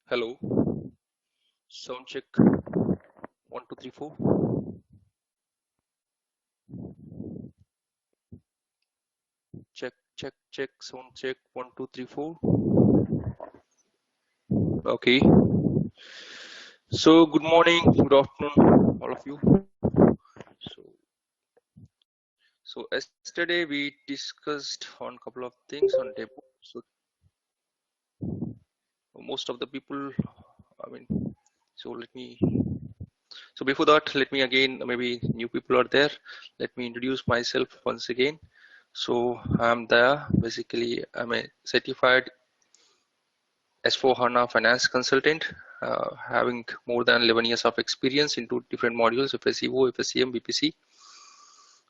Hello, sound check 1 2 3 4. Check, check, check, sound check 1 2 3 4. Okay, so good morning, good afternoon, all of you. So yesterday we discussed on a couple of things on demo. So most of the people, I mean, so let me. So before that, let me again, maybe new people are there. Let me introduce myself once again. So I'm Daya. Basically, I'm a certified S/4HANA finance consultant, having more than 11 years of experience into different modules of FSCO, FSCM, BPC.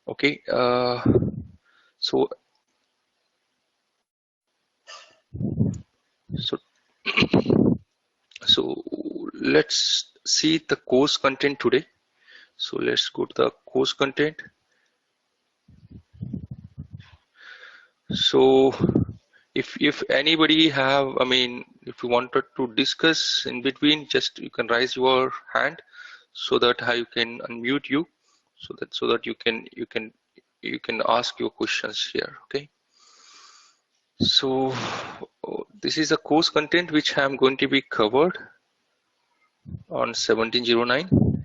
Okay, so so so let's see the course content today. So let's go to the course content. So if anybody have, I mean, if you wanted to discuss in between, just you can raise your hand so that I can unmute you, so that you can ask your questions here. Okay. So this is a course content which I am going to be covered on 1709.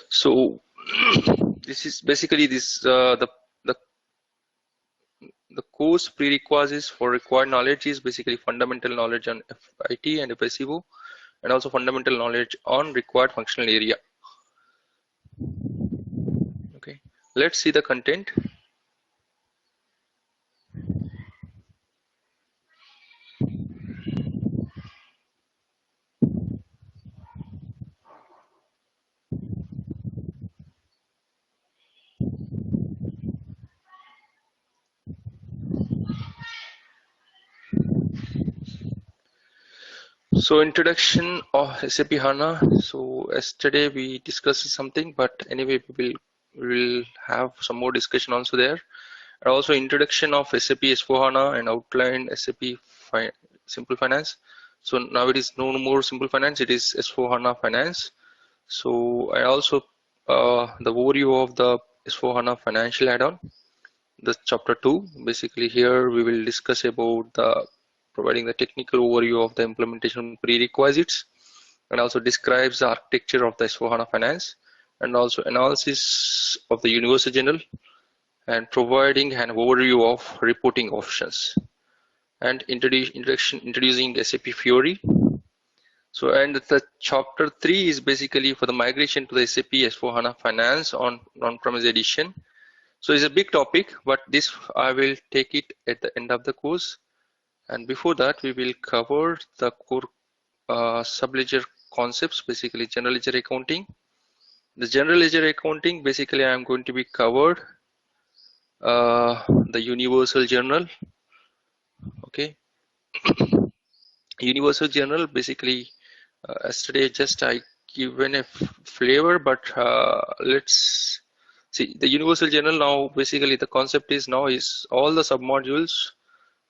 So this is basically the course prerequisites for required knowledge is basically fundamental knowledge on FIT and FSCO, and also fundamental knowledge on required functional area. Okay, let's see the content. So introduction of SAP HANA. So yesterday we discussed something, but anyway we will have some more discussion also there. And also introduction of SAP S/4HANA and outline SAP Simple Finance. So now it is no more Simple Finance, it is S/4HANA Finance. So I also the overview of the S/4HANA financial add-on, the chapter 2. Basically here we will discuss about the providing the technical overview of the implementation prerequisites, and also describes the architecture of the S/4HANA Finance, and also analysis of the Universal General, and providing an overview of reporting options, and introducing SAP Fiori. So, and the chapter 3 is basically for the migration to the SAP S/4HANA Finance on-premise edition. So it's a big topic, but this I will take it at the end of the course. And before that, we will cover the core subledger concepts, basically general ledger accounting. The general ledger accounting, basically I am going to be covered the universal journal. Okay, universal journal, basically yesterday just I given a flavor, but let's see the universal journal now. Basically the concept is now is all the submodules,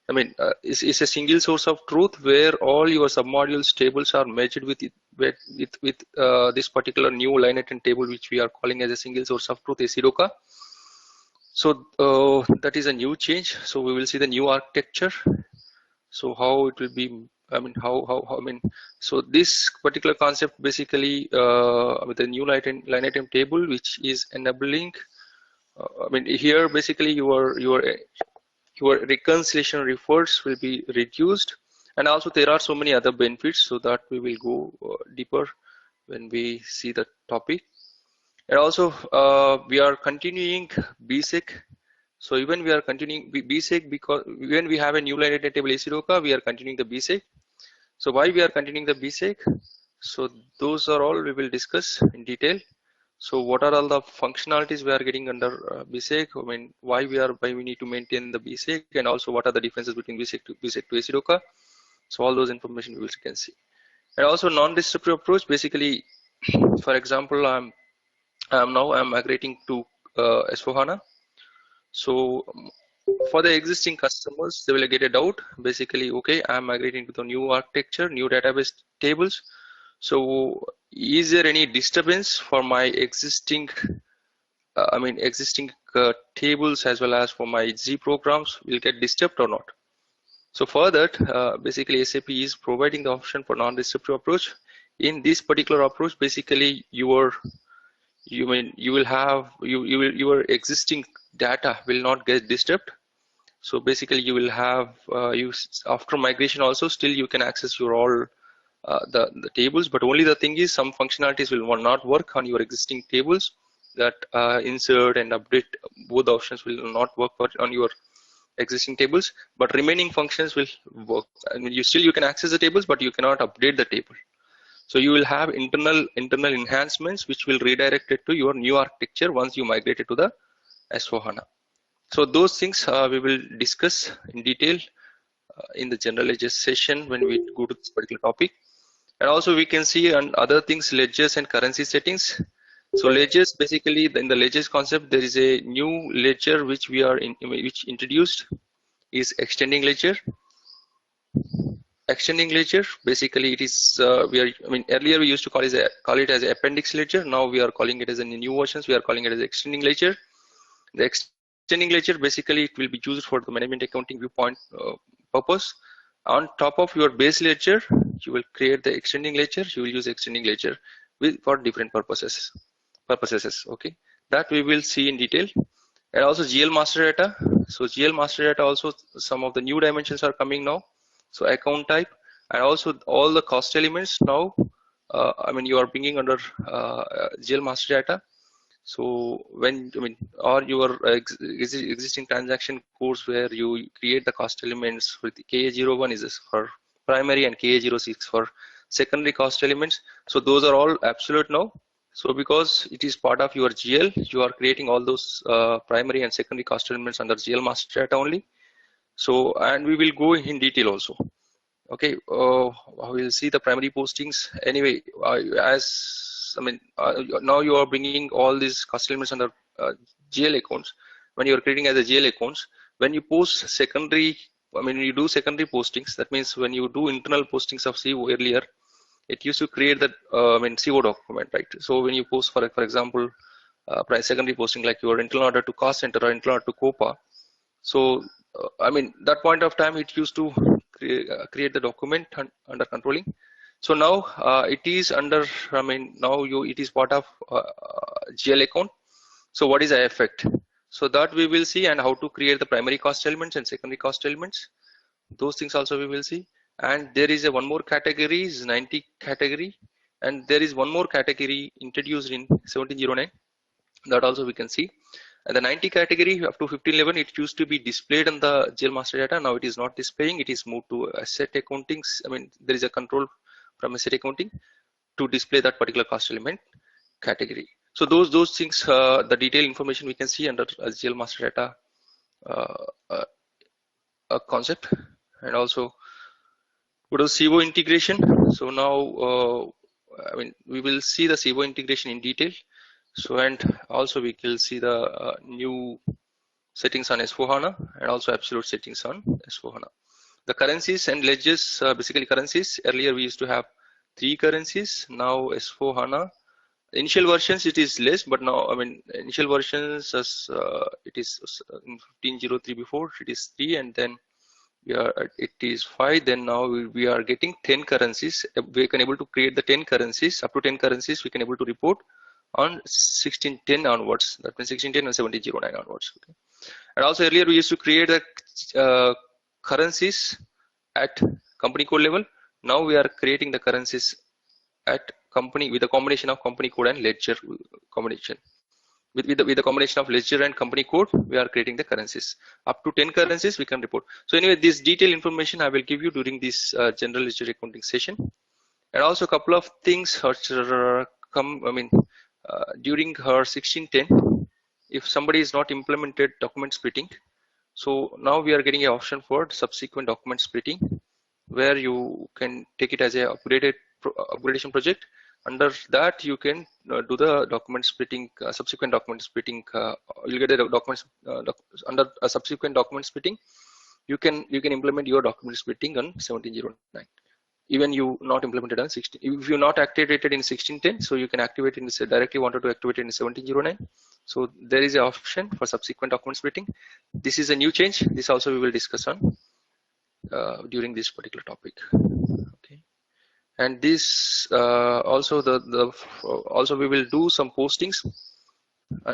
I mean it's a single source of truth where all your submodules tables are merged with this particular new line item table, which we are calling as a single source of truth, SIDOCA. So that is a new change. So we will see the new architecture. So how it will be, I mean, how I mean, so this particular concept basically with the new line item table, which is enabling, I mean, here basically your reconciliation efforts will be reduced, and also there are so many other benefits, so that we will go deeper when we see the topic. And also we are continuing BSEC. So even we are continuing BSEC because when we have a new line item table SIDOCA, we are continuing the BSEC. So why we are continuing the BSEC? So those are all we will discuss in detail. So what are all the functionalities we are getting under BSEC? I mean, why we need to maintain the BSEC, and also what are the differences between BSEC to SIDOCA? So all those information we can see. And also non-destructive approach. Basically, for example, I'm migrating to S/4HANA. So For the existing customers, they will get a doubt. Basically, okay, I'm migrating to the new architecture, new database tables. So is there any disturbance for my existing, existing tables as well as for my Z programs will get disturbed or not? So for that, basically SAP is providing the option for non-disruptive approach. In this particular approach, basically your your existing data will not get disturbed. So basically you will have after migration also still you can access your all the tables, but only the thing is some functionalities will not work on your existing tables, that insert and update, both options will not work on your existing tables, but remaining functions will work. I mean, you can access the tables, but you cannot update the table. So you will have internal enhancements which will redirect it to your new architecture once you migrate it to the S/4HANA. So those things we will discuss in detail in the general ledgers session when we go to this particular topic. And also we can see on other things, ledgers and currency settings. So ledgers, basically in the ledgers concept, there is a new ledger which we are which introduced is extending ledger. Extending ledger, basically it is earlier we used to call it as appendix ledger. Now we are calling it as in new versions, we are calling it as extending ledger. The extending ledger, basically it will be used for the management accounting viewpoint purpose. On top of your base ledger, you will create the extending ledger. You will use extending ledger for different purposes. Okay, that we will see in detail. And also GL master data. So GL master data also, some of the new dimensions are coming now. So account type, and also all the cost elements now. You are bringing under GL master data. So when or your existing transaction codes where you create the cost elements with KA01 is for primary and KA06 for secondary cost elements. So those are all absolute now. So because it is part of your GL, you are creating all those primary and secondary cost elements under GL master data only. So, and we will go in detail also. Okay, we'll see the primary postings. Anyway, now you are bringing all these cost elements under GL accounts. When you are creating as a GL accounts, when you post secondary, when you do secondary postings, that means when you do internal postings of CO earlier, it used to create that CO document, right? So when you post for example, secondary posting like your internal order to cost center or internal order to COPA, so that point of time it used to create the document under controlling. So now it is under, it is part of GL account. So what is the effect? So that we will see, and how to create the primary cost elements and secondary cost elements. Those things also we will see. And there is one more category, is 90 category, and there is one more category introduced in 1709. That also we can see. And the 90 category up to 1511, it used to be displayed on the GL master data. Now it is not displaying. It is moved to asset accounting. There is a control from asset accounting to display that particular cost element category. So those things, the detailed information we can see under GL master data concept. And also what is CO integration. So now we will see the CO integration in detail. So, and also we will see the new settings on S/4HANA and also absolute settings on S/4HANA. The currencies and ledgers, basically currencies. Earlier we used to have 3 currencies. Now S/4HANA. Initial versions it is less, but now initial versions as it is in 1503 before it is 3, and then it is 5. Then now we are getting 10 currencies. We can able to create the 10 currencies, up to 10 currencies we can able to report on 1610 onwards. That means 1610 and 1709 onwards. Okay. And also earlier we used to create the currencies at company code level. Now we are creating the currencies at company with a combination of company code and ledger combination. With the combination of ledger and company code, we are creating the currencies. Up to 10 currencies we can report. So anyway, this detailed information I will give you during this general ledger accounting session. And also a couple of things during her 1610, if somebody is not implemented document splitting, so now we are getting an option for subsequent document splitting, where you can take it as a upgradation project. Under that, you can do the document splitting, subsequent document splitting. You'll get a under a subsequent document splitting. You can implement your document splitting on 1709. Even you not implemented on 16. If you not activated in 1610, so you can activate in directly wanted to activate in 1709. So there is an option for subsequent document splitting. This is a new change. This also we will discuss on during this particular topic. Okay. And this also also we will do some postings.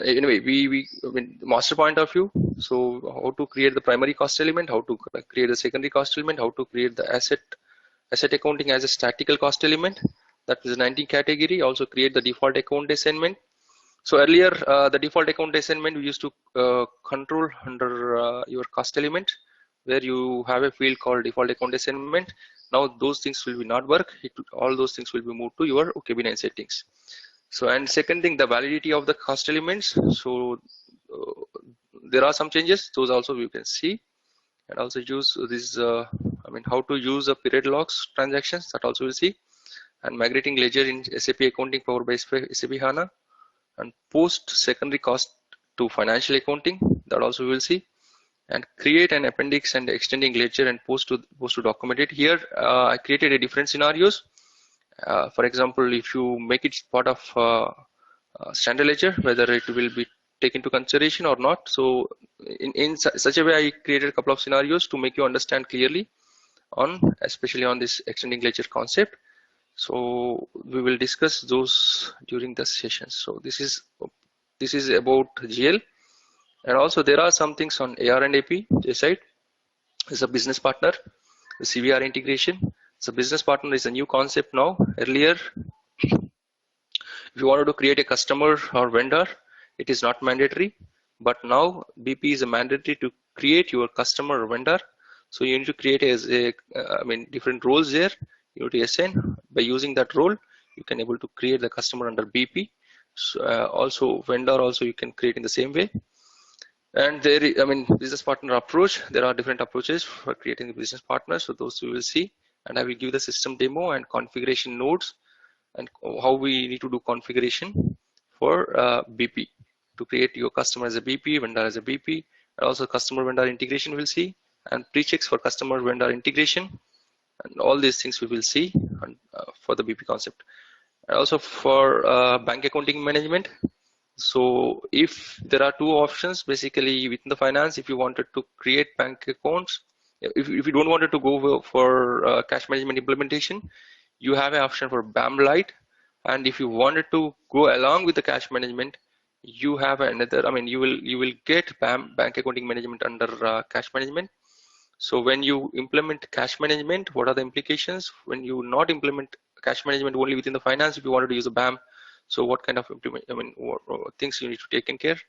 Anyway, I mean, master point of view. So how to create the primary cost element, how to create the secondary cost element, how to create the asset accounting as a statical cost element. That is 19 category. Also create the default account assignment. So earlier the default account assignment we used to control under your cost element, where you have a field called default account assignment. Now those things will be not work. All those things will be moved to your OKB9 settings. So, and second thing, the validity of the cost elements. So there are some changes. Those also you can see, and also use this. I mean, how to use a period logs transactions. That also we'll see, and migrating ledger in SAP accounting powered by SAP HANA, and post secondary cost to financial accounting. That also we will see, and create an appendix and extending ledger and post to document it. Here I created a different scenarios. For example, if you make it part of standard ledger, whether it will be taken into consideration or not. So in such a way, I created a couple of scenarios to make you understand clearly on, especially on this extending ledger concept. So we will discuss those during the session. So this is about GL, and also there are some things on AR and AP side. Is a business partner, the CVR integration. So business partner is a new concept now. Earlier, if you wanted to create a customer or vendor, it is not mandatory. But now BP is a mandatory to create your customer or vendor. So you need to create different roles there. You need to assign. By using that role, you can able to create the customer under BP. So, also vendor also you can create in the same way. And there, business partner approach. There are different approaches for creating the business partner. So those we will see. And I will give the system demo and configuration nodes and how we need to do configuration for BP to create your customer as a BP, vendor as a BP, and also customer vendor integration we'll see, and pre-checks for customer vendor integration, and all these things we will see for the BP concept. And also for bank accounting management. So if there are two options, basically within the finance, if you wanted to create bank accounts, if you don't want to go for cash management implementation, you have an option for BAM Lite. And if you wanted to go along with the cash management, you have another, you will get BAM, bank accounting management, under cash management. So when you implement cash management, what are the implications? When you not implement cash management only within the finance, if you wanted to use a BAM, so what kind of things you need to take in care,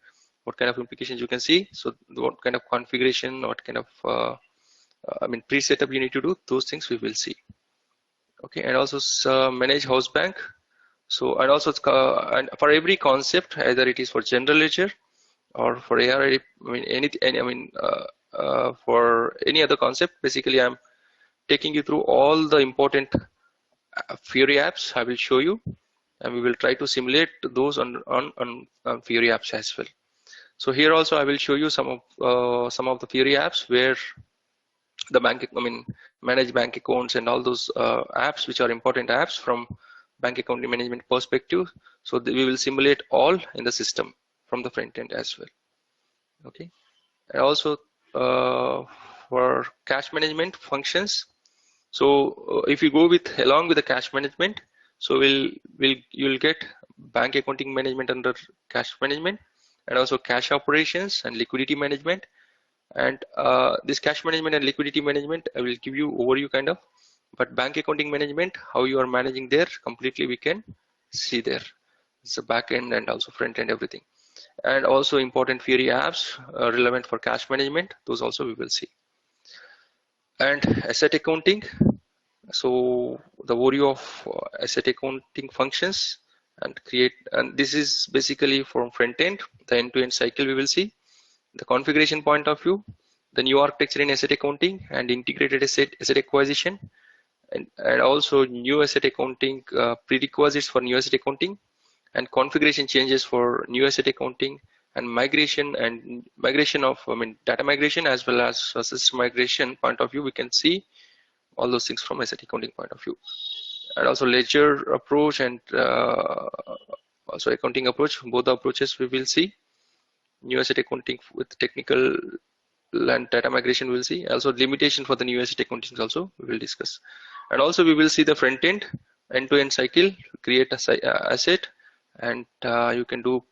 what kind of implications you can see. So what kind of configuration, what kind of pre-setup you need to do, those things we will see. Okay, and also manage house bank. So, and also and for every concept, either it is for general ledger or for AR, for any other concept, basically I'm taking you through all the important Fiori apps I will show you, and we will try to simulate those on Fiori apps as well. So here also I will show you some of the Fiori apps where the manage bank accounts and all those apps which are important apps from bank accounting management perspective. So we will simulate all in the system from the front end as well. Okay, and also for cash management functions. So if you go along with the cash management, so you'll get bank accounting management under cash management, and also cash operations and liquidity management. And this cash management and liquidity management, I will give you overview kind of, but bank accounting management, how you are managing there completely we can see there. It's a back end and also front end, everything. And also important Fiori apps relevant for cash management, those also we will see. And asset accounting, so the overview of asset accounting functions and this is basically from front end, the end-to-end cycle we will see. The configuration point of view, the new architecture in asset accounting and integrated asset acquisition, and also new asset accounting prerequisites for new asset accounting, and configuration changes for new asset accounting, and migration of data migration as well as system migration point of view. We can see all those things from asset accounting point of view, and also ledger approach and also accounting approach. Both the approaches we will see. New asset accounting with technical and data migration we'll see. Also limitation for the new asset accounting also we will discuss. And also we will see the front end-to-end cycle, create a asset, and you can do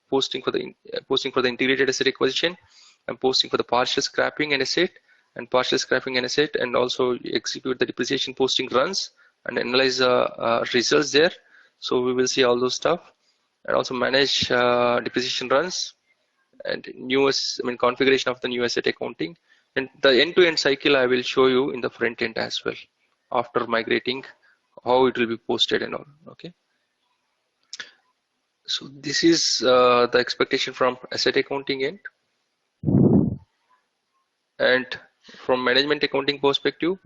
posting for the integrated asset acquisition, and posting for the partial scrapping and asset, and also execute the depreciation posting runs and analyze the results there. So we will see all those stuff, and also manage depreciation runs and configuration of the new asset accounting, and the end-to-end cycle I will show you in the front end as well after migrating, how it will be posted and all. Okay, so this is the expectation from asset accounting end. And from management accounting perspective,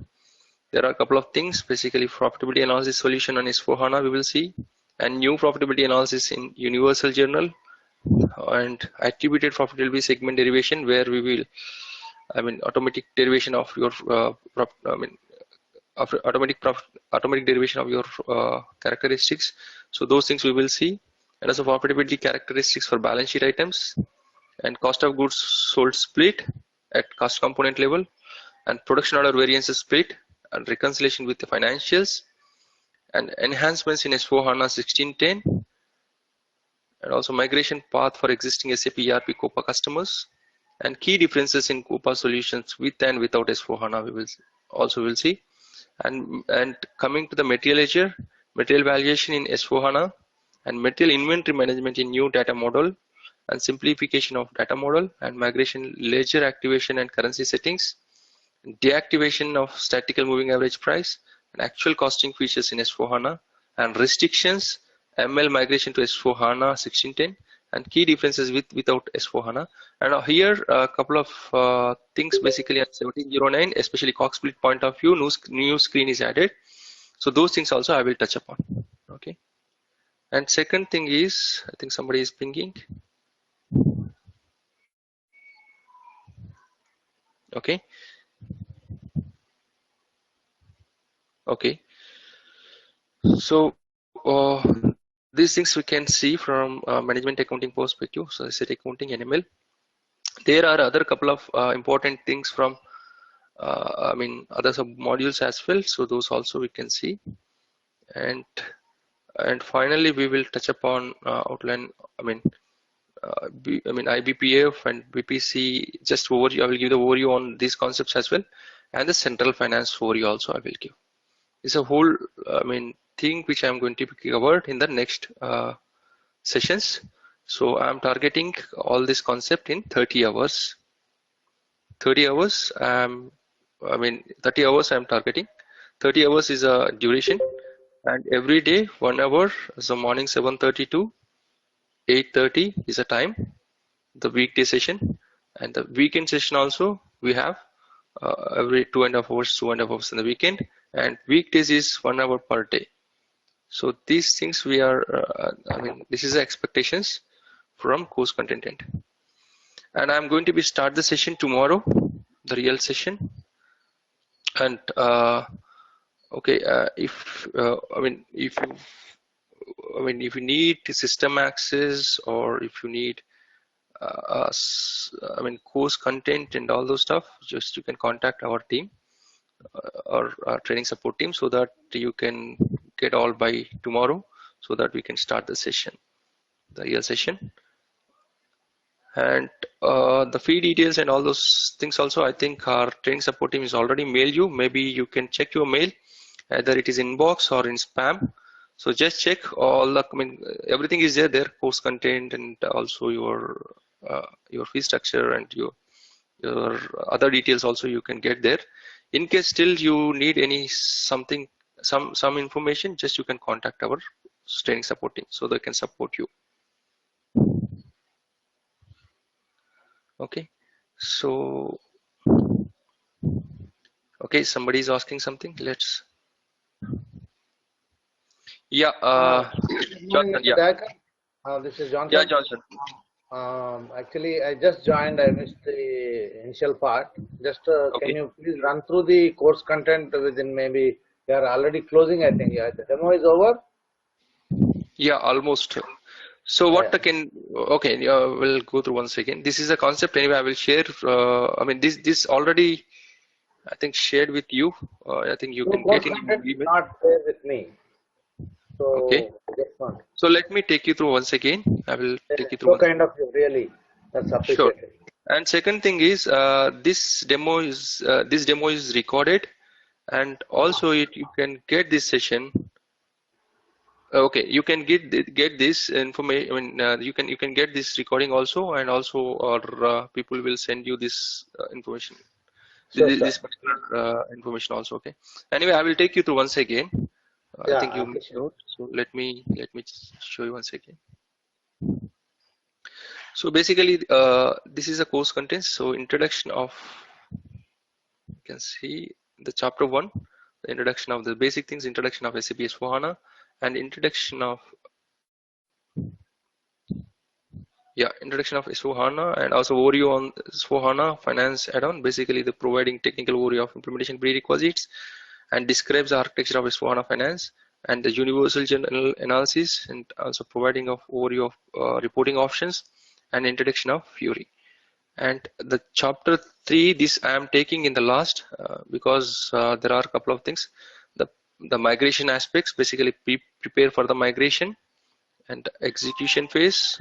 there are a couple of things. Basically, profitability analysis solution on S4HANA we will see, and new profitability analysis in Universal Journal, and attributed profitability segment derivation, where we will automatic derivation of your automatic derivation of your characteristics. So those things we will see, and also profitability characteristics for balance sheet items, and cost of goods sold split at cost component level, and production order variances split, and reconciliation with the financials, and enhancements in S4HANA 1610, and also migration path for existing SAP ERP COPA customers, and key differences in COPA solutions with and without S4HANA we will see. And coming to the material ledger, material valuation in S4HANA, and material inventory management in new data model, and simplification of data model, and migration ledger activation and currency settings, deactivation of statistical moving average price, and actual costing features in S4HANA, and restrictions, ML migration to S4HANA 1610, and key differences without S4HANA. And here a couple of things basically at 1709, especially COG split point of view, new screen is added. So those things also I will touch upon. Okay. And second thing is, I think somebody is pinging. Okay. Okay. So these things we can see from management accounting perspective. So asset accounting, NML. There are other couple of important things from other sub modules as well. So those also we can see. And finally we will touch upon outline. IBPF and BPC. Just overview. I will give the overview on these concepts as well, and the central finance overview also I will give. It's a whole thing which I'm going to be covered in the next sessions. So I'm targeting all this concept in 30 hours. 30 hours. 30 hours I'm targeting. 30 hours is a duration, and every day 1 hour. So morning 7:30 to 8:30 is a time. The weekday session, and the weekend session also we have every 2.5 hours in the weekend, and weekdays is 1 hour per day. So these things we are this is the expectations from course content end. And I'm going to be start the session tomorrow, the real session. And if you need system access, or if you need course content and all those stuff, just you can contact our team or our training support team, so that you can get all by tomorrow, so that we can start the session, the real session. And the fee details and all those things also, I think our training support team is already mailed you. Maybe you can check your mail, either it is inbox or in spam. So just check all the, everything is there, course content, and also your fee structure, and your other details also you can get there. In case still you need any some information, just you can contact our training support team, so they can support you. Okay, so Okay, somebody is asking something. Let's. Yeah. Good morning, Johnson. Mr. Yeah. Dayakar. This is Yeah, Johnson. Johnson. Actually, I just joined. I missed the initial part. Just can Okay. you please run through the course content within maybe they are already closing, I think. Yeah, the demo is over. Yeah, almost. So what Yeah. I can, okay, we'll go through once again. This is a concept anyway. I will share. I mean, this already I think shared with you. I think you No can course get in content is email. not there with me. Okay. So just one. So let me take you through once again. I will take you through So once. kind of you, really. That's Sure. appreciated. And second thing is this demo is recorded, and also you can get this session. Okay, you can get this information. I mean, you can get this recording also, and also or people will send you this information. Sure, sir. This particular information also. Okay. Anyway, I will take you through once again. I Yeah, think I you missed appreciate. out. So let me show you once again. So basically, this is a course content. So introduction of, you can see the chapter 1, the introduction of the basic things, introduction of SAP S/4HANA, and introduction of, yeah, introduction of S/4HANA, and also overview on S/4HANA finance add-on, basically the providing technical overview of implementation prerequisites, and describes the architecture of S/4HANA finance, and the universal general analysis, and also providing of overview of reporting options, and introduction of Fury. And the chapter 3, this I am taking in the last because there are a couple of things. The migration aspects, basically prepare for the migration and execution phase,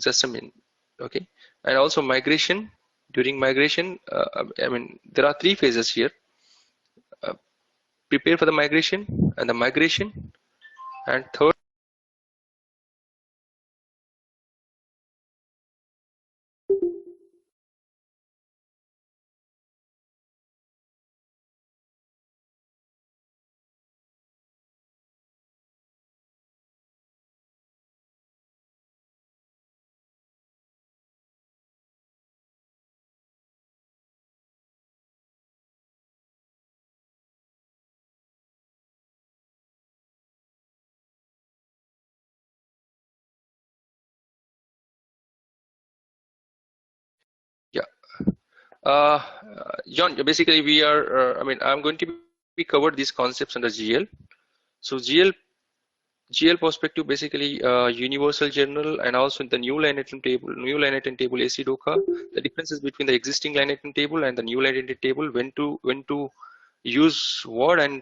just a minute. Okay. And also migration, during migration, I mean, there are 3 phases here. uh, Prepare for the migration, and the migration, and third, yeah. uh, John, basically we are I mean, I'm going to be covered these concepts under GL. So GL perspective, basically universal general, and also the new line item table AC Doka, the differences between the existing line item table and the new line item table, when to use what, and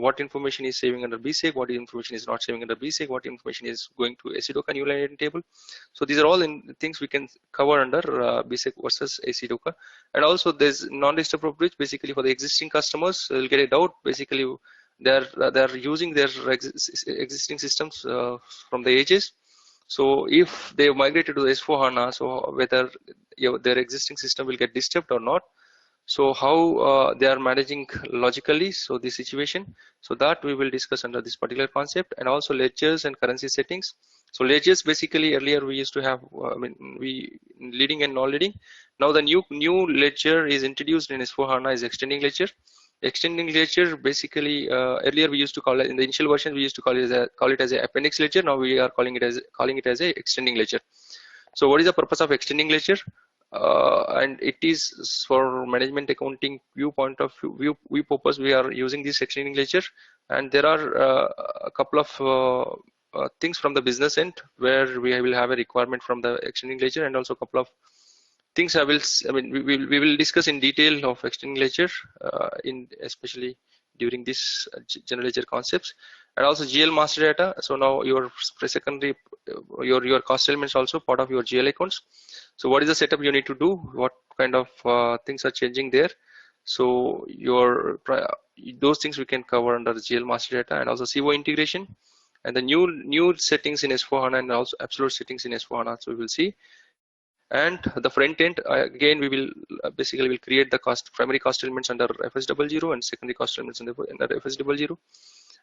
what information is saving under BSEC, what information is not saving under BSEC, what information is going to AC Doka new line item table. So these are all things we can cover under BSEC versus AC Doka. And also there's non-disturb bridge, basically for the existing customers, will get a doubt, basically they're using their existing systems from the ages. So if they migrated to the S/4HANA, so whether their existing system will get disturbed or not. So how they are managing logically, so the situation, so that we will discuss under this particular concept. And also ledgers and currency settings. So ledgers, basically earlier we used to have I mean, we leading and non-leading. Now the new ledger is introduced in S/4HANA is extending ledger. Extending ledger, basically earlier we used to call it, in the initial version we used to call it as a appendix ledger. Now we are calling it as a extending ledger. So what is the purpose of extending ledger? And it is for management accounting viewpoint of view purpose, we are using this extending ledger. And there are a couple of things from the business end where we will have a requirement from the extending ledger, and also a couple of things I mean, we will discuss in detail of extending ledger in especially during this general ledger concepts. And also GL master data. So now your secondary, your cost elements also part of your GL accounts. So what is the setup you need to do? What kind of things are changing there? So those things we can cover under the GL master data. And also CO integration, and the new settings in S/4HANA, and also absolute settings in S/4HANA. So we will see. And the front end, again we will basically will create the primary cost elements under FS00 and secondary cost elements under FS00,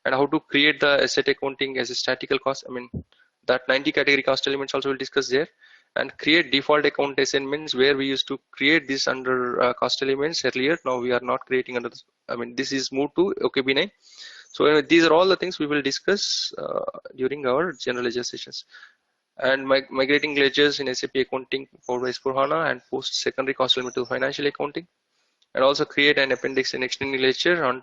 and how to create the asset accounting as a statical cost. I mean, that 90 category cost elements also will discuss there. and create default account assignments where we used to create this under cost elements earlier. Now we are not creating under this. I mean, this is moved to OKB9. So these are all the things we will discuss during our general ledger sessions. And migrating ledgers in SAP accounting for S4HANA and post secondary cost element to financial accounting, and also create an appendix in extending ledger on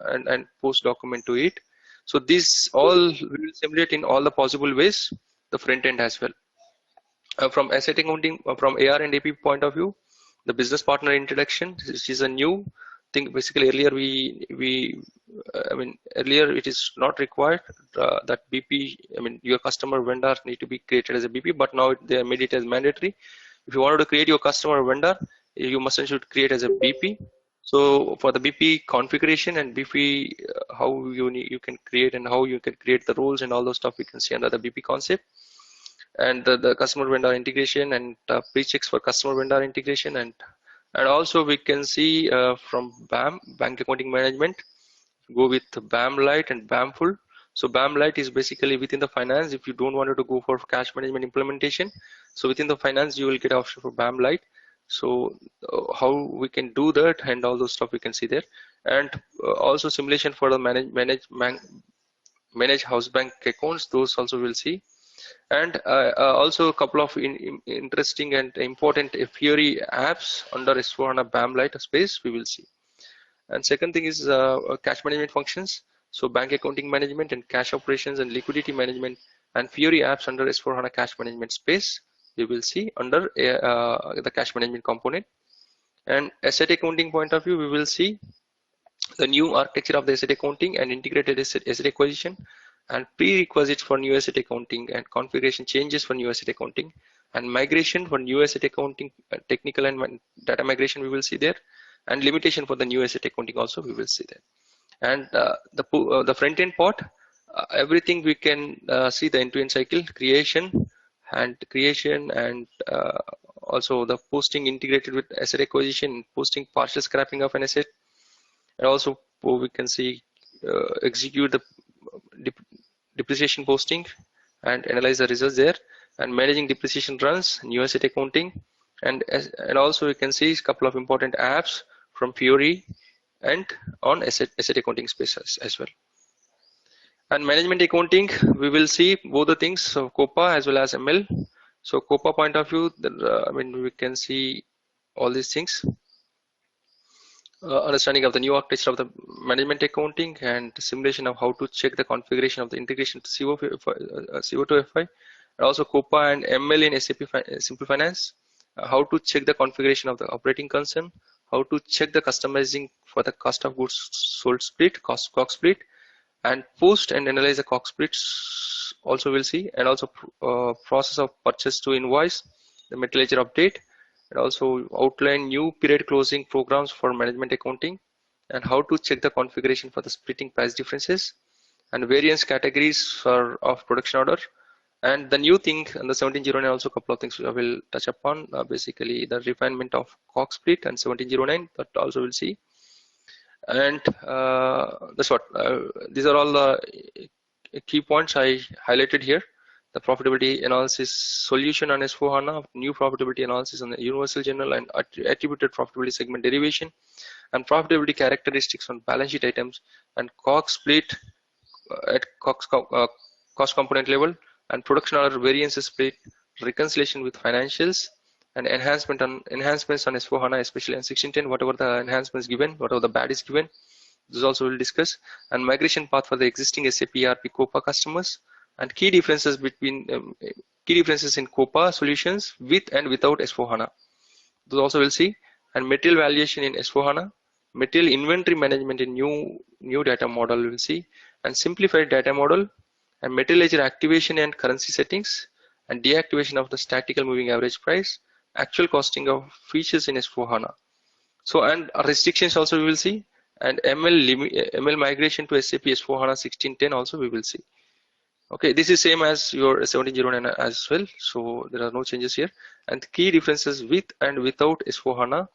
and post document to it. So these all we will simulate in all the possible ways, the front end as well. From asset accounting, from AR and AP point of view, the business partner introduction, this is a new thing. Basically, earlier I mean, earlier it is not required that BP, I mean, your customer vendor need to be created as a BP, but now they made it as mandatory. If you wanted to create your customer vendor, you must and should create as a BP. So for the BP configuration and BP, how you can create and how you can create the roles and all those stuff, we can see under the BP concept. And the customer vendor integration and pre-checks for customer vendor integration, and also we can see from BAM, bank accounting management, go with BAM Lite and BAM Full. So BAM Lite is basically within the finance. If you don't want to go for cash management implementation, so within the finance you will get option for BAM Lite. So how we can do that and all those stuff we can see there. And also simulation for the manage house bank accounts, those also we'll see. And also a couple of interesting and important Fiori apps under S4HANA BAM Lite space we will see. And second thing is cash management functions. So bank accounting management and cash operations and liquidity management and Fiori apps under S4HANA cash management space we will see under the cash management component. And asset accounting point of view, we will see the new architecture of the asset accounting and integrated asset acquisition and prerequisites for new asset accounting and configuration changes for new asset accounting and migration for new asset accounting, technical and data migration we will see there, and limitation for the new asset accounting also we will see there. And the front end part, everything we can see the end-to-end cycle, creation and also the posting integrated with asset acquisition, posting partial scrapping of an asset, and also we can see execute the depreciation posting and analyze the results there, and managing depreciation runs, new asset accounting, and also you can see a couple of important apps from Fiori and on asset accounting space as well. And management accounting, we will see both the things, so COPA as well as ML. So COPA point of view, I mean, we can see all these things. Understanding of the new architecture of the management accounting and simulation of how to check the configuration of the integration to CO2FI, and also COPA and ML in SAP Simple Finance, how to check the configuration of the operating concern, how to check the customizing for the cost of goods sold split, COGS split, and post and analyze the COGS splits also we'll see, and also process of purchase to invoice, the metal ledger update, and also outline new period closing programs for management accounting, and how to check the configuration for the splitting price differences and variance categories of production order. And the new thing in the 1709, also a couple of things I will touch upon, basically the refinement of COGS split and 1709, that also we'll see. And that's what these are all the key points I highlighted here. The profitability analysis solution on S4HANA, new profitability analysis on the universal general and attributed profitability segment derivation, and profitability characteristics on balance sheet items, and COGS split at cost component level, and production order variances split, reconciliation with financials, and enhancements on S4HANA, especially on 1610, whatever the enhancements given, whatever the bad is given, this also we'll discuss, and migration path for the existing SAP ERP COPA customers, and key differences in COPA solutions with and without S4HANA. Those also we'll see, and material valuation in S4HANA, material inventory management in new data model we'll see, and simplified data model, and material ledger activation and currency settings, and deactivation of the statical moving average price, actual costing of features in S4HANA. So, and restrictions also we will see, and ML migration to SAP S4HANA 1610 also we will see. Okay, this is same as your 1709 as well, so there are no changes here. And key differences with and without S4HANA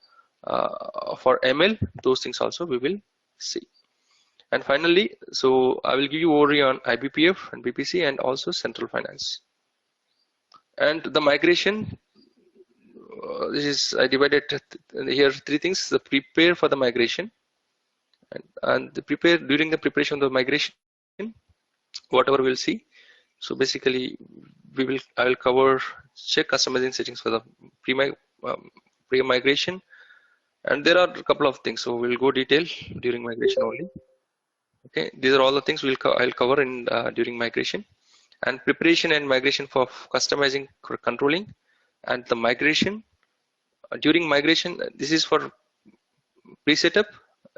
for ML, those things also we will see. And finally, so I will give you overview on IBPF and BPC and also central finance. And the migration, this is I divided here three things: the prepare for the migration, and the prepare during the preparation of the migration, whatever we'll see. So basically, I will cover check customizing settings for the pre-migration, and there are a couple of things. So we'll go detail during migration only. Okay, these are all the things I'll cover in during migration, and preparation and migration for customizing controlling, and the migration during migration. This is for pre-setup.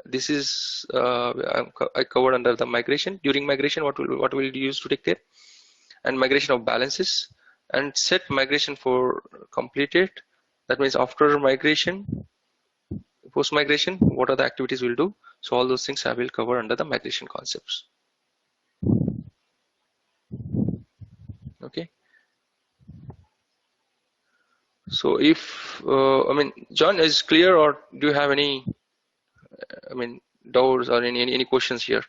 This is I covered under the migration. During migration, what will you use to take care, and migration of balances, and set migration for completed. That means after migration, post migration, what are the activities we'll do. So all those things I will cover under the migration concepts. Okay. So if I mean, John, is clear, or do you have any doubts or any questions here?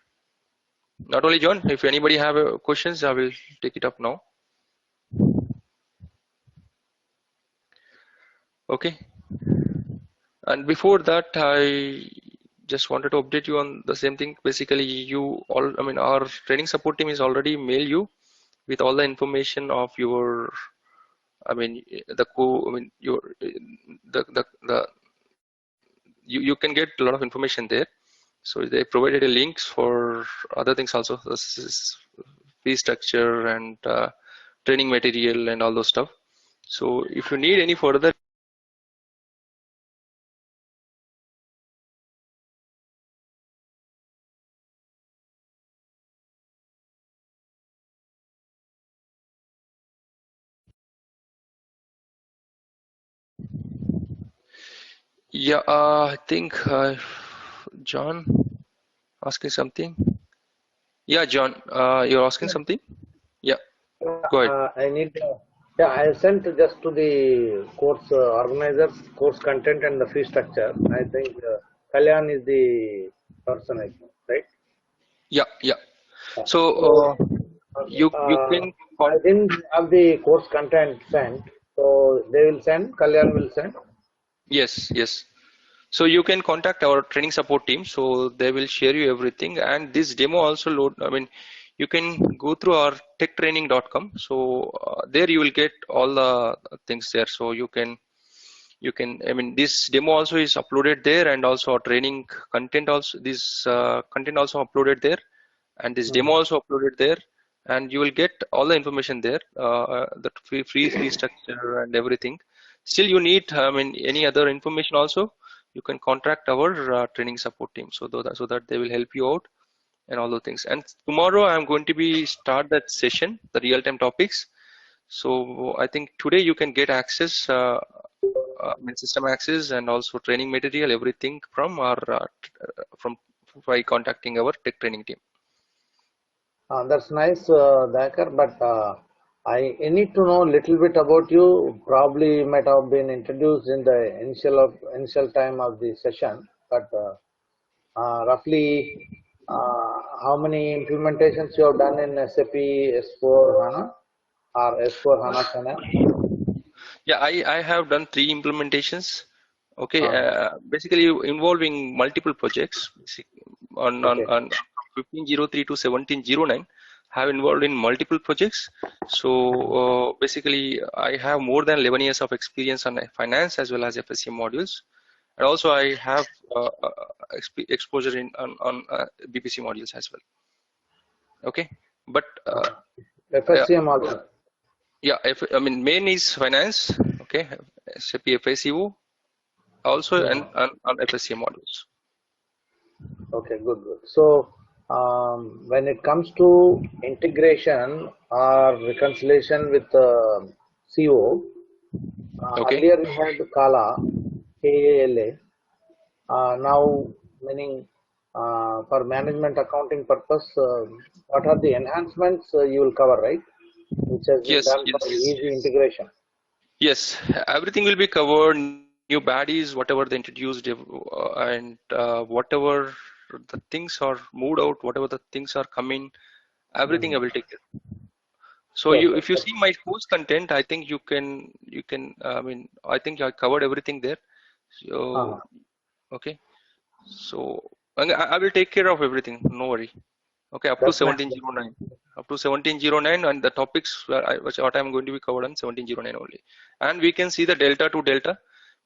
Not only John, if anybody have questions, I will take it up now. Okay. And before that, I just wanted to update you on the same thing. Basically, our training support team is already mail you with all the information of your, you can get a lot of information there. So they provided a links for other things also, this is fee structure and training material and all those stuff. So if you need any further yeah, I think John asking something. Yeah, John, you're asking something. Yeah, go ahead. I need. I sent just to the course organizers, course content, and the fee structure. I think Kalyan is the person, I think, right? Yeah. So Okay. you can I didn't have the course content sent, so they will send. Kalyan will send. yes. So you can contact our training support team. So they will share you everything. And this demo also you can go through our techtraining.com. So there you will get all the things there. So this demo also is uploaded there, and also our training content also, this content also uploaded there, and this demo also uploaded there, and you will get all the information there, the free structure and everything. Still you need any other information also, you can contact our training support team, so that they will help you out and all those things. And tomorrow I'm going to be start that session, the real-time topics. So I think today you can get access, system access, and also training material, everything from our from by contacting our tech training team. That's nice, Dakar, but I need to know a little bit about you. Probably you might have been introduced in the initial time of the session, but roughly how many implementations you have done in SAP S4 HANA or S4 HANA Channel? Yeah, I have done 3 implementations. Okay, basically involving multiple projects. On 1503 to 1709, have involved in multiple projects. So basically, I have more than 11 years of experience on finance as well as FSC modules, and also I have exposure on BPC modules as well. Okay, but FSCM also. yeah, main is finance. Okay, SAP FICO also, and on FSC modules. Okay, good. So when it comes to integration or reconciliation with CO, earlier we had Kala, KALA. Now, meaning for management accounting purpose, what are the enhancements you will cover, right? Which has been done for easy integration. Yes, everything will be covered. New baddies, whatever they introduced, and whatever the things are moved out, whatever the things are coming, everything I will take care. So if you see my course content, I think you can, I mean, I think I covered everything there. So, okay. So I will take care of everything. No worry. Okay, up to That's nice. 1709. Up to 1709, and the topics what I'm going to be covered on 1709 only. And we can see the delta to delta,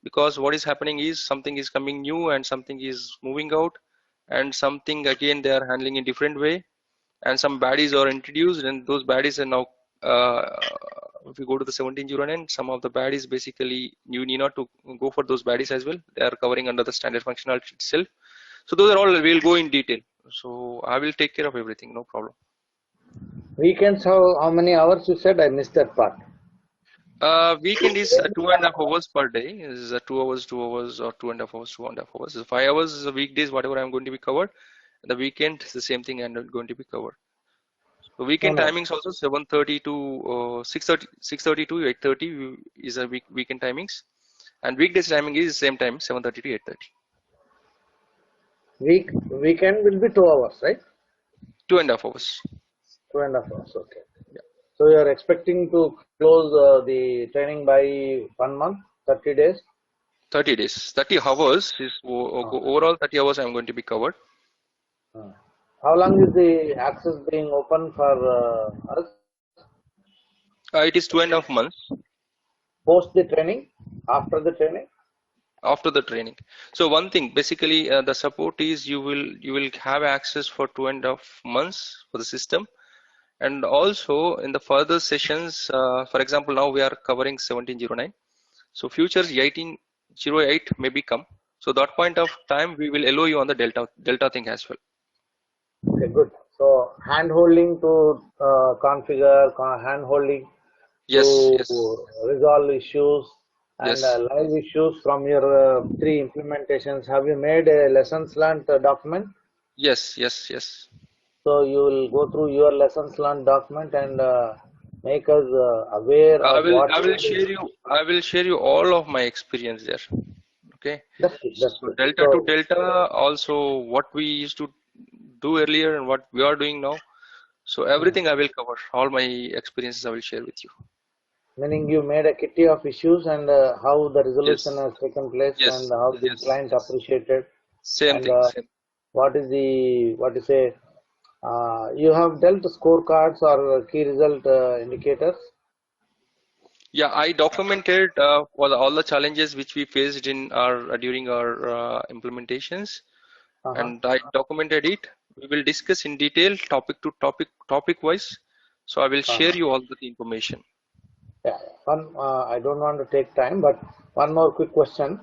because what is happening is something is coming new and something is moving out, and something again they are handling in different way, and some baddies are introduced, and those baddies are now if you go to the 1709, some of the baddies basically you need not to go for those baddies as well. They are covering under the standard functionality itself. So those are all we'll go in detail. So I will take care of everything, no problem. Weekends, how many hours you said? I missed that part. Weekend is 2.5 hours per day. Is 2 hours, 2 hours, or 2.5 hours, 2.5 hours. So 5 hours is the weekdays, whatever I'm going to be covered. The weekend is the same thing and going to be covered. So weekend timings also 7:30 to 6:30 to 8:30 is a weekend timings, and weekdays timing is same time 7:30 to 8:30. Weekend will be 2 hours, right? 2.5 hours. 2.5 hours. Okay. Yeah. So you are expecting to close the training by 1 month, 30 days? 30 days. 30 hours is overall 30 hours I'm going to be covered. How long is the access being open for us? It is 2.5 months. Post the training? After the training? After the training. So one thing, basically the support is you will have access for 2.5 months for the system. And also in the further sessions, for example, now we are covering 1709. So futures 1808 may become. So that point of time we will allow you on the delta thing as well. Okay, good. So hand holding to configure, hand holding to resolve issues and live issues from your 3 implementations. Have you made a lessons learned document? Yes. So you will go through your lessons learned document and make us aware of what I will share you all of my experience there. Okay. That's so good. Delta to delta, also what we used to do earlier and what we are doing now. So everything I will cover. All my experiences I will share with you. Meaning you made a kitty of issues and how the resolution has taken place and how the client appreciated. Same and, thing. What is the, what you say, you have dealt scorecards or key result indicators? Yeah, I documented all the challenges which we faced in our during our implementations, and I documented it. We will discuss in detail, topic to topic wise. So I will share you all the information. Yeah, I don't want to take time, but one more quick question.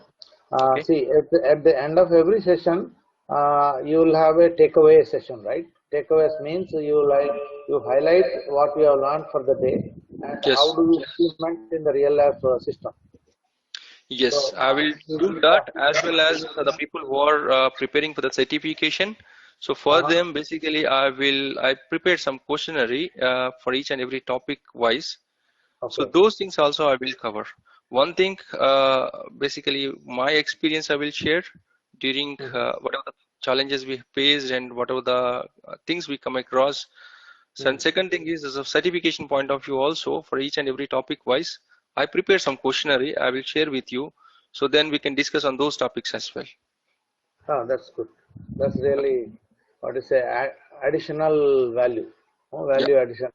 Okay. See, at the end of every session, you will have a takeaway session, right? Takeaways means you highlight what you have learned for the day and how do you implement in the real life system. Yes, so, I will do that, as well as the people who are preparing for the certification. So for them, basically, I prepared some questionnaire for each and every topic wise. Okay. So those things also I will cover. One thing, basically, my experience I will share during whatever the challenges we faced and whatever the things we come across. So and second thing is, as a certification point of view, also for each and every topic wise, I prepare some questionnaire I will share with you. So then we can discuss on those topics as well. Oh, that's good. That's really, what to say, additional value. Value addition.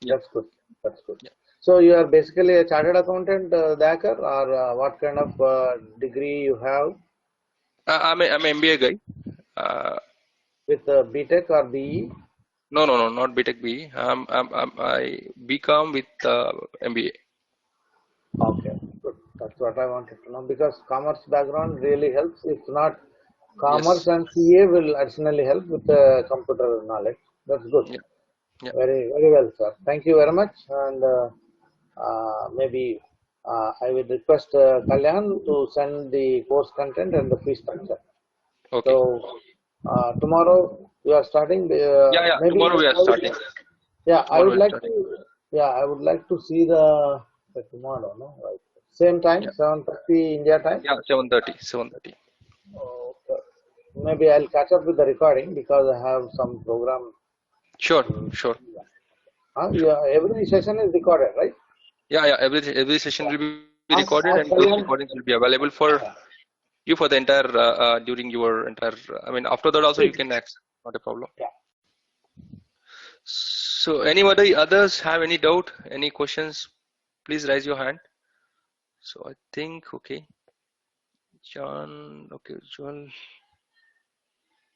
That's good. That's good. So you are basically a chartered accountant, Dakar, or what kind of degree you have? I'm an MBA guy. With BTech or BE? No, not BTech BE. I BCom with MBA. Okay, good. That's what I wanted to know, because commerce background really helps. If not, commerce and CA will additionally help with computer knowledge. That's good. Very well, sir. Thank you very much. And maybe I will request Kalyan to send the course content and the fee structure. Okay. So tomorrow we are starting. Maybe tomorrow we are starting. Yeah, I would like to. Yeah, I would like to see the tomorrow. No, right? Same time, 7:30 India time. Yeah, 7:30. Okay. Maybe I'll catch up with the recording because I have some program. Sure. Yeah, every session is recorded, right? Yeah, every session will be recorded, As and those Kalyan, recordings will be available for you for the entire during your entire. I mean, after that also you week. can access. Not a problem. Yeah. So, anybody others have any doubt, any questions? Please raise your hand. So I think okay, John. Okay, Joel.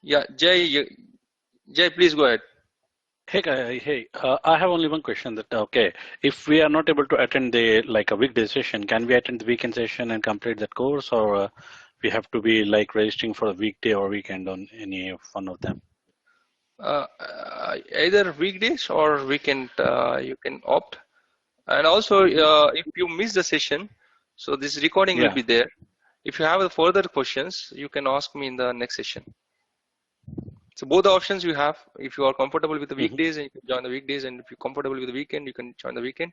Yeah, Jay. Jay, please go ahead. I have only one question that, okay, if we are not able to attend the like a weekday session, can we attend the weekend session and complete that course, or we have to be like registering for a weekday or weekend on any one of them? Either weekdays or weekend, you can opt. And also, if you miss the session, so this recording will Yeah. be there. If you have further questions, you can ask me in the next session. So both the options you have. If you are comfortable with the Hmm. weekdays, and you can join the weekdays, and if you're comfortable with the weekend, you can join the weekend.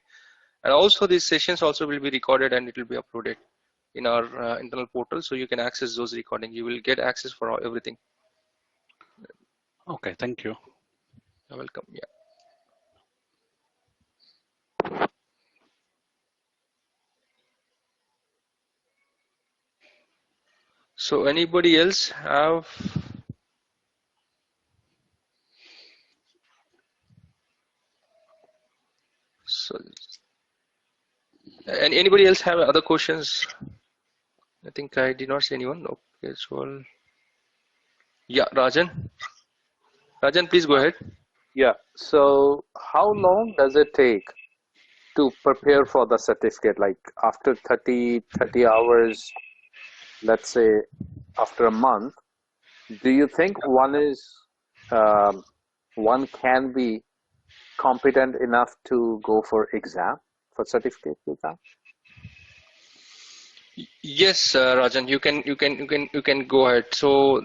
And also, these sessions also will be recorded and it will be uploaded in our internal portal, so you can access those recordings. You will get access for everything. Okay, thank you. You're welcome. Yeah. So anybody else have? So, and anybody else have other questions? I think I did not see anyone. Okay, so yeah, Rajan. Rajan, please go ahead. Yeah. So how long does it take to prepare for the certificate? Like after 30 hours, let's say after a month, do you think um, one can be competent enough to go for exam, for certificate exam? Yes, Rajan, you can go ahead. So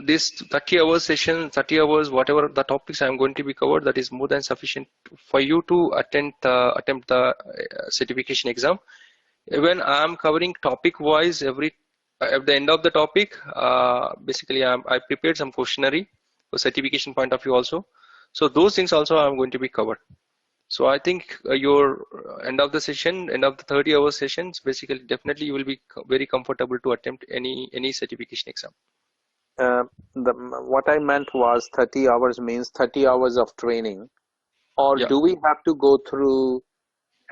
this 30 hours session, 30 hours, whatever the topics I'm going to be covered, that is more than sufficient for you to attempt the certification exam. When I'm covering topic wise, every at the end of the topic, basically I prepared some questionnaire for certification point of view also. So those things also I'm going to be covered. So I think your end of the session, end of the 30-hour sessions, basically definitely you will be very comfortable to attempt any certification exam. What I meant was 30 hours means 30 hours of training, or Yeah. do we have to go through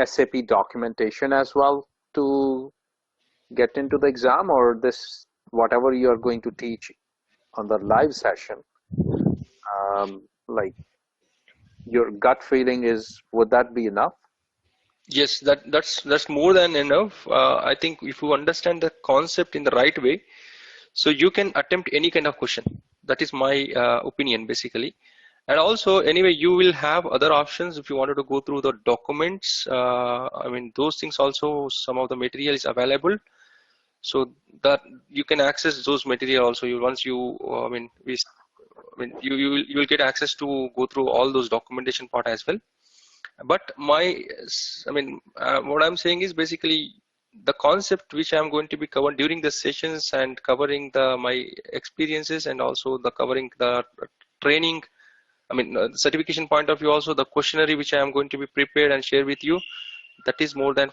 SAP documentation as well to get into the exam, or this whatever you are going to teach on the live session, like your gut feeling is, would that be enough? Yes, that's more than enough. I think if you understand the concept in the right way, so you can attempt any kind of question. That is my opinion basically. And also anyway, you will have other options if you wanted to go through the documents. I mean those things also, some of the material is available, so that you can access those material also. You once you I mean you will get access to go through all those documentation part as well. But I mean what I'm saying is basically the concept which I'm going to be covered during the sessions and covering the my experiences, and also the covering the training, I mean certification point of view, also the questionnaire which I am going to be prepared and share with you, that is more than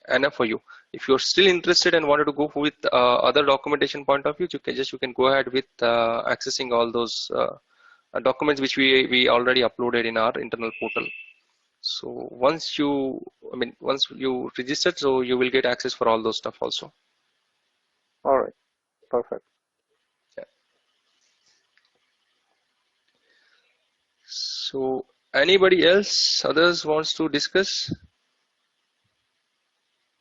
enough for you. If you're still interested and wanted to go with other documentation point of view, you can go ahead with accessing all those documents which we already uploaded in our internal portal. So once you registered, so you will get access for all those stuff also. All right, perfect. Yeah. So anybody else, others wants to discuss?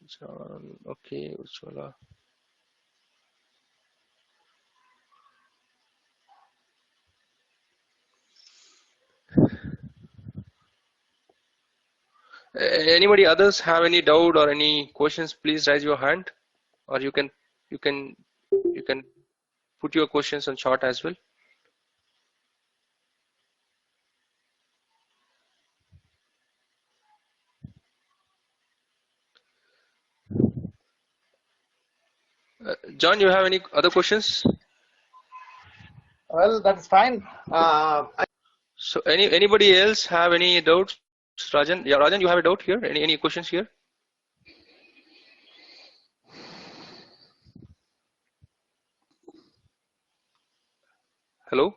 John, okay, Ujjwala. Anybody others have any doubt or any questions? Please raise your hand, or you can you can put your questions on chat as well. John, you have any other questions? Well, that's fine. So anybody else have any doubts? Rajan, yeah, Rajan, you have a doubt here? Any questions here? Hello,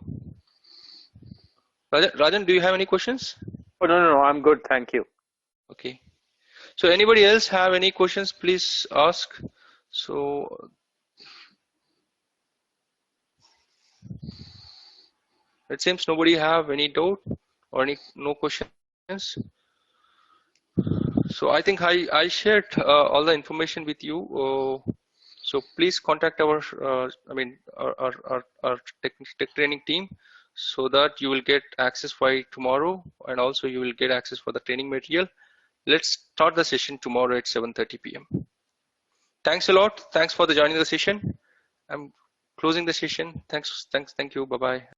Rajan, do you have any questions? Oh, no, I'm good. Thank you. Okay. So anybody else have any questions? Please ask. So it seems nobody have any doubt or no questions. So I think I shared all the information with you. So please contact our our tech training team so that you will get access by tomorrow, and also you will get access for the training material. Let's start the session tomorrow at 7:30 p.m. Thanks a lot. Thanks for joining the session. I'm closing the session. Thank you. Bye bye.